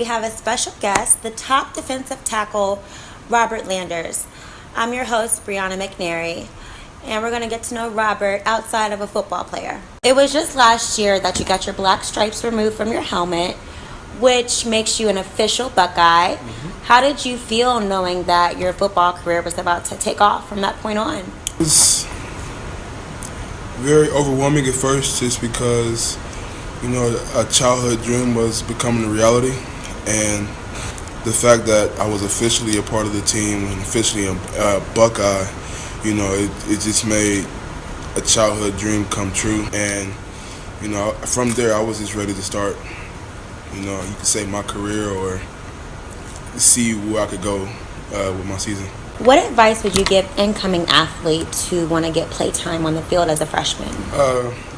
we have a special guest, the top defensive tackle, Robert Landers. I'm your host, Brianna McNary, and we're going to get to know Robert outside of a football player. It was just last year that you got your black stripes removed from your helmet, which makes you an official Buckeye. How did you feel knowing that your football career was about to take off from that point on? It was very overwhelming at first, just because, a childhood dream was becoming a reality, and the fact that I was officially a part of the team and officially a Buckeye, it just made a childhood dream come true. And, from there I was just ready to start, you could say my career or see where I could go with my season. What advice would you give incoming athletes who want to get play time on the field as a freshman?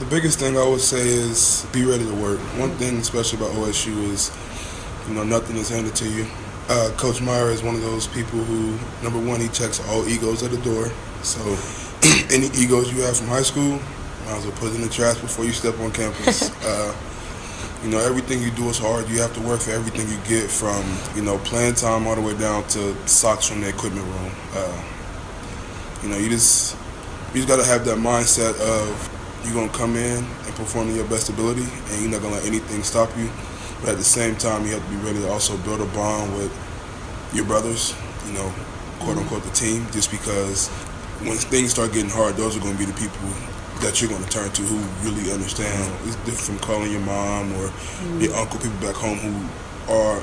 The biggest thing I would say is be ready to work. One thing especially about OSU is, nothing is handed to you. Coach Meyer is one of those people who, number one, he checks all egos at the door. So any egos you have from high school, might as well put it in the trash before you step on campus. Everything you do is hard. You have to work for everything you get, from, playing time all the way down to socks from the equipment room. You just got to have that mindset of you're going to come in and perform to your best ability, and you're not going to let anything stop you. But at the same time, you have to be ready to also build a bond with your brothers, quote unquote the team, just because when things start getting hard, those are going to be the people that you're going to turn to who really understand. It's different from calling your mom or your uncle, people back home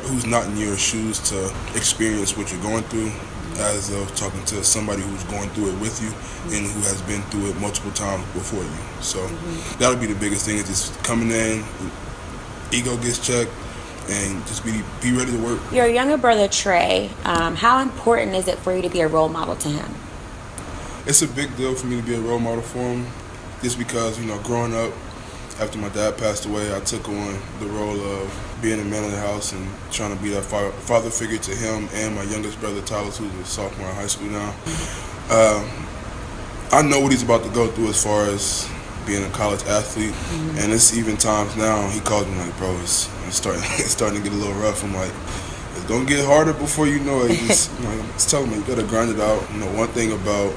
who's not in your shoes to experience what you're going through, as of talking to somebody who's going through it with you and who has been through it multiple times before you. So that'll be the biggest thing, is just coming in, ego gets checked, and just be ready to work. Your younger brother, Trey, how important is it for you to be a role model to him? It's a big deal for me to be a role model for him, just because, growing up, after my dad passed away, I took on the role of being a man of the house and trying to be that father figure to him and my youngest brother, Tyler, who's a sophomore in high school now. I know what he's about to go through as far as being a college athlete, and it's even times now he calls me like, bro, it's starting to get a little rough. I'm like, it's gonna get harder before you know it. Just tell him, you gotta grind it out. One thing about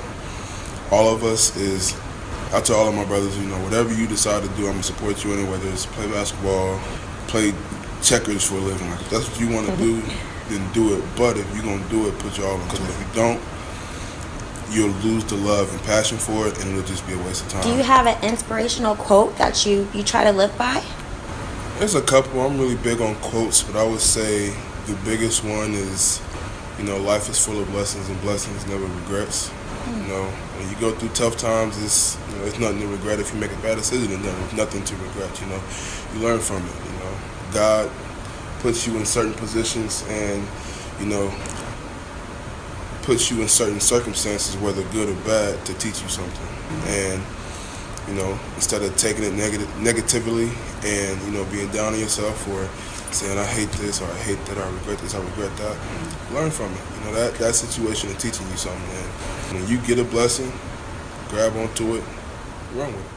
all of us is, I tell all of my brothers, whatever you decide to do, I'm gonna support you in it, whether it's play basketball, play checkers for a living. Like, if that's what you want to do, then do it. But if you're gonna do it, put your all into it. If you don't, you'll lose the love and passion for it, and it'll just be a waste of time. Do you have an inspirational quote that you try to live by? There's a couple. I'm really big on quotes, but I would say the biggest one is, life is full of lessons, and blessings never regrets. When you go through tough times, it's nothing to regret. If you make a bad decision, then there's nothing to regret. You learn from it. God puts you in certain positions, and puts you in certain circumstances, whether good or bad, to teach you something. And instead of taking it negatively and being down on yourself, or saying I hate this or I hate that, or I regret this, I regret that, learn from it. That situation is teaching you something. And when you get a blessing, grab onto it, run with it.